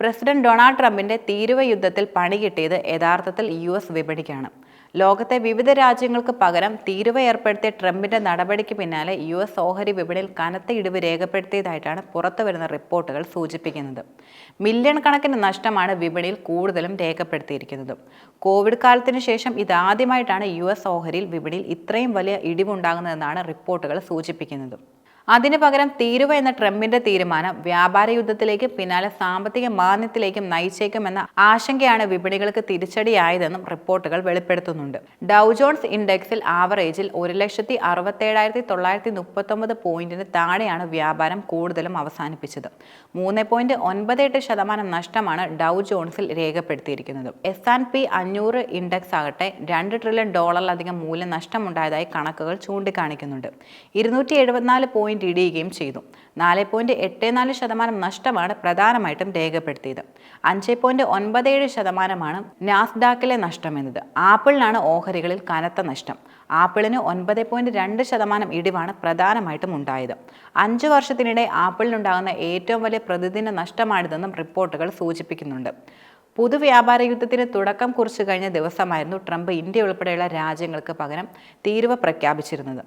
President Donald ട്രംപിന്റെ തീരുവ യുദ്ധത്തിൽ പണി കിട്ടിയത് യഥാർത്ഥത്തിൽ US വിപണിക്കാണ്. ലോകത്തെ വിവിധ രാജ്യങ്ങൾക്ക് പകരം തീരുവ ഏർപ്പെടുത്തിയ ട്രംപിന്റെ നടപടിക്ക് പിന്നാലെ US ഓഹരി വിപണിയിൽ കനത്ത ഇടിവ് രേഖപ്പെടുത്തിയതായിട്ടാണ് പുറത്തുവരുന്ന റിപ്പോർട്ടുകൾ സൂചിപ്പിക്കുന്നത്. മില്യൺ കണക്കിന് നഷ്ടമാണ് വിപണിയിൽ കൂടുതലും രേഖപ്പെടുത്തിയിരിക്കുന്നത്. കോവിഡ് കാലത്തിന് ശേഷം ഇതാദ്യമായിട്ടാണ് US ഓഹരിയിൽ വിപണിയിൽ ഇത്രയും വലിയ ഇടിവുണ്ടാകുന്നതെന്നാണ് റിപ്പോർട്ടുകൾ സൂചിപ്പിക്കുന്നത്. അതിനു പകരം തീരുവ എന്ന ട്രംപിന്റെ തീരുമാനം വ്യാപാര യുദ്ധത്തിലേക്കും പിന്നാലെ സാമ്പത്തിക മാന്ദ്യത്തിലേക്കും നയിച്ചേക്കുമെന്ന ആശങ്കയാണ് വിപണികൾക്ക് തിരിച്ചടിയായതെന്നും റിപ്പോർട്ടുകൾ വെളിപ്പെടുത്തുന്നുണ്ട്. ഡൗ ജോൺസ് ഇൻഡെക്സിൽ ആവറേജിൽ 1,67,939 പോയിന്റിന് താഴെയാണ് വ്യാപാരം കൂടുതലും അവസാനിപ്പിച്ചത്. 3.98% നഷ്ടമാണ് ഡൗ ജോൺസിൽ രേഖപ്പെടുത്തിയിരിക്കുന്നത്. S&P 500 ഇൻഡെക്സ് ആകട്ടെ $2 ട്രില്യൺ മൂല്യം നഷ്ടമുണ്ടായതായി കണക്കുകൾ ചൂണ്ടിക്കാണിക്കുന്നുണ്ട്. 274 പോയിന്റ് ഇടിയുകയും ചെയ്തു. 4.84% നഷ്ടമാണ് പ്രധാനമായിട്ടും രേഖപ്പെടുത്തിയത്. 5.97% നാസ്ഡാക്കിലെ നഷ്ടമെന്നത്. ആപ്പിളിനാണ് ഓഹരികളിൽ കനത്ത നഷ്ടം. ആപ്പിളിന് 9.2% ഇടിവാണ് പ്രധാനമായിട്ടും ഉണ്ടായത്. 5 വർഷത്തിനിടെ ആപ്പിളിനുണ്ടാകുന്ന ഏറ്റവും വലിയ പ്രതിദിന നഷ്ടമാണിതെന്നും റിപ്പോർട്ടുകൾ സൂചിപ്പിക്കുന്നുണ്ട്. പൊതുവ്യാപാര യുദ്ധത്തിന് തുടക്കം കുറിച്ചു കഴിഞ്ഞ ദിവസമായിരുന്നു ട്രംപ് ഇന്ത്യ ഉൾപ്പെടെയുള്ള രാജ്യങ്ങൾക്ക് പകരം തീരുവ പ്രഖ്യാപിച്ചിരുന്നത്.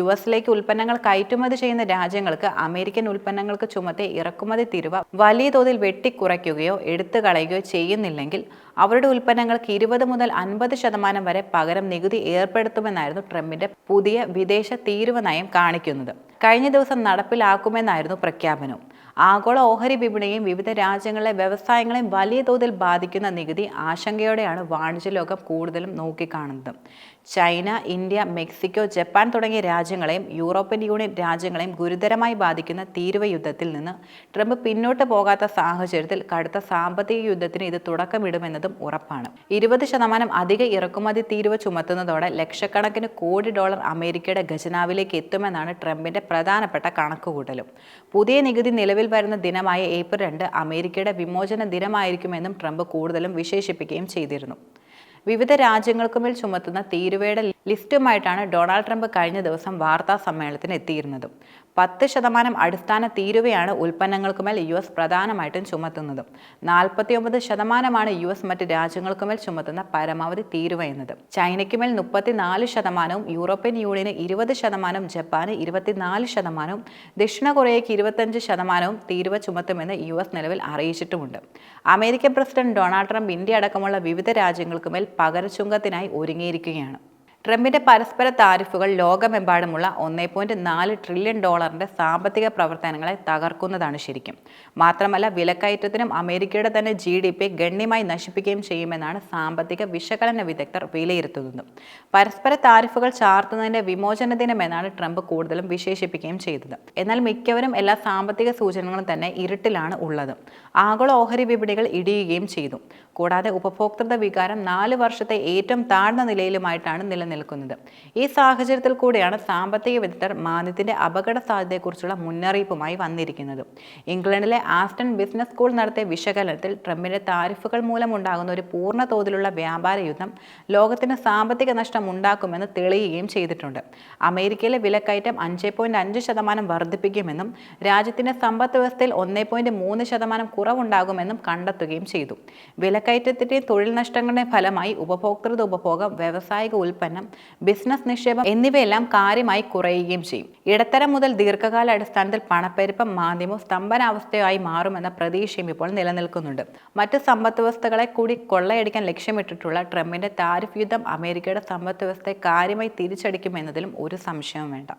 US-ലേക്ക് ഉൽപ്പന്നങ്ങൾ കയറ്റുമതി ചെയ്യുന്ന രാജ്യങ്ങൾക്ക് അമേരിക്കൻ ഉൽപ്പന്നങ്ങൾക്ക് ചുമത്തിയ ഇറക്കുമതി തീരുവ വലിയ തോതിൽ വെട്ടിക്കുറയ്ക്കുകയോ എടുത്തു കളയുകയോ ചെയ്യുന്നില്ലെങ്കിൽ അവരുടെ ഉൽപ്പന്നങ്ങൾക്ക് 20 മുതൽ 50% വരെ പകരം നികുതി ഏർപ്പെടുത്തുമെന്നായിരുന്നു ട്രംപിന്റെ പുതിയ വിദേശ തീരുവ നയം കാണിക്കുന്നത്. കഴിഞ്ഞ ദിവസം നടപ്പിലാക്കുമെന്നായിരുന്നു പ്രഖ്യാപനവും. ആഗോള ഓഹരി വിപണിയെയും വിവിധ രാജ്യങ്ങളിലെ വ്യവസായങ്ങളെയും വലിയ തോതിൽ ബാധിക്കുന്ന നികുതി ആശങ്കയോടെയാണ് വാണിജ്യ ലോകം കൂടുതലും നോക്കിക്കാണുന്നത്. ചൈന, ഇന്ത്യ, മെക്സിക്കോ, ജപ്പാൻ തുടങ്ങിയ രാജ്യങ്ങളെയും യൂറോപ്യൻ യൂണിയൻ രാജ്യങ്ങളെയും ഗുരുതരമായി ബാധിക്കുന്ന തീരുവ യുദ്ധത്തിൽ നിന്ന് ട്രംപ് പിന്നോട്ട് പോകാത്ത സാഹചര്യത്തിൽ കടുത്ത സാമ്പത്തിക യുദ്ധത്തിന് ഇത് തുടക്കമിടുമെന്നതും ഉറപ്പാണ്. 20% അധിക ഇറക്കുമതി തീരുവ ചുമത്തുന്നതോടെ ലക്ഷക്കണക്കിന് കോടി ഡോളർ അമേരിക്കയുടെ ഖജനാവിലേക്ക് എത്തുമെന്നാണ് ട്രംപിന്റെ പ്രധാനപ്പെട്ട കണക്കുകൂട്ടലും. പുതിയ നികുതി നിലവിൽ വരുന്ന ദിനമായ ഏപ്രിൽ 2 അമേരിക്കയുടെ വിമോചന ദിനമായിരിക്കുമെന്നും ട്രംപ് കൂടുതലും വിശേഷിപ്പിക്കുകയും ചെയ്തിരുന്നു. വിവിധ രാജ്യങ്ങൾക്കുമേൽ ചുമത്തുന്ന തീരുവയുടെ ലിസ്റ്റുമായിട്ടാണ് ഡൊണാൾഡ് ട്രംപ് കഴിഞ്ഞ ദിവസം വാർത്താ സമ്മേളനത്തിന് എത്തിയിരുന്നത്. 10% അടിസ്ഥാന തീരുവയാണ് ഉൽപ്പന്നങ്ങൾക്കുമേൽ US പ്രധാനമായിട്ടും ചുമത്തുന്നത്. 49% US മറ്റ് രാജ്യങ്ങൾക്കുമേൽ ചുമത്തുന്ന പരമാവധി തീരുവ എന്നത്. ചൈനയ്ക്കുമേൽ 34%, യൂറോപ്യൻ യൂണിയന് 20%, ജപ്പാന് 24%, ദക്ഷിണ കൊറിയയ്ക്ക് 25% തീരുവ ചുമത്തുമെന്ന് US നിലവിൽ അറിയിച്ചിട്ടുമുണ്ട്. American president Donald Trump India അടക്കമുള്ള വിവിധ രാജ്യങ്ങൾക്കുമേൽ പകരച്ചുങ്കത്തിനായി ഒരുങ്ങിയിരിക്കുകയാണ്. ട്രംപിന്റെ പരസ്പര താരിഫുകൾ ലോകമെമ്പാടുമുള്ള $1.4 ട്രില്യൺ സാമ്പത്തിക പ്രവർത്തനങ്ങളെ തകർക്കുന്നതാണ് ശരിക്കും. മാത്രമല്ല വിലക്കയറ്റത്തിനും അമേരിക്കയുടെ തന്നെ GDP ഗണ്യമായി നശിപ്പിക്കുകയും ചെയ്യുമെന്നാണ് സാമ്പത്തിക വിശകലന വിദഗ്ധർ വിലയിരുത്തുന്നത്. പരസ്പര താരിഫുകൾ ചാർത്തുന്നതിന്റെ വിമോചന ദിനമെന്നാണ് ട്രംപ് കൂടുതലും വിശേഷിപ്പിക്കുകയും ചെയ്തത്. എന്നാൽ മിക്കവരും എല്ലാ സാമ്പത്തിക സൂചനകളും തന്നെ ഇരുട്ടിലാണ് ഉള്ളത്. ആഗോള ഓഹരി വിപണികൾ ഇടിയുകയും ചെയ്തു. കൂടാതെ ഉപഭോക്തൃ വികാരം 4 വർഷത്തെ ഏറ്റവും താഴ്ന്ന നിലയിലുമായിട്ടാണ് നിലനിൽക്കുന്നത്. ഈ സാഹചര്യത്തിൽ കൂടിയാണ് സാമ്പത്തിക വിദഗ്ധർ മാന്ദ്യത്തിന്റെ അപകട സാധ്യതയെക്കുറിച്ചുള്ള മുന്നറിയിപ്പുമായി വന്നിരിക്കുന്നത്. ഇംഗ്ലണ്ടിലെ ആസ്റ്റൺ ബിസിനസ് സ്കൂൾ നടത്തിയ വിശകലനത്തിൽ ട്രംപിന്റെ താരിഫുകൾ മൂലമുണ്ടാകുന്ന ഒരു പൂർണ്ണ തോതിലുള്ള വ്യാപാര യുദ്ധം ലോകത്തിന് സാമ്പത്തിക നഷ്ടം ഉണ്ടാക്കുമെന്ന് തെളിയുകയും ചെയ്തിട്ടുണ്ട്. അമേരിക്കയിലെ വിലക്കയറ്റം 5.5% വർദ്ധിപ്പിക്കുമെന്നും രാജ്യത്തിന്റെ സമ്പദ് വ്യവസ്ഥയിൽ 1.3% കുറവുണ്ടാകുമെന്നും കണ്ടെത്തുകയും ചെയ്തു. വിലക്കയറ്റത്തിന്റെയും തൊഴിൽ നഷ്ടങ്ങളുടെയും ഫലമായി ഉപഭോക്തൃ ഉപഭോഗം, വ്യാവസായിക ഉൽപ്പന്നം, ബിസിനസ് നിക്ഷേപം എന്നിവയെല്ലാം കാര്യമായി കുറയുകയും ചെയ്യും. ഇടത്തരം മുതൽ ദീർഘകാല അടിസ്ഥാനത്തിൽ പണപ്പെരുപ്പം, മാന്ദ്യമോ സ്തംഭനാവസ്ഥയോ ആയി മാറുമെന്ന പ്രതീക്ഷയും ഇപ്പോൾ നിലനിൽക്കുന്നുണ്ട്. മറ്റ് സമ്പദ് വ്യവസ്ഥകളെ കൂടി കൊള്ളയടിക്കാൻ ലക്ഷ്യമിട്ടിട്ടുള്ള ട്രംപിന്റെ താരിഫ് യുദ്ധം അമേരിക്കയുടെ സമ്പദ് വ്യവസ്ഥയെ കാര്യമായി തിരിച്ചടിക്കുമെന്നതിലും ഒരു സംശയവും വേണ്ട.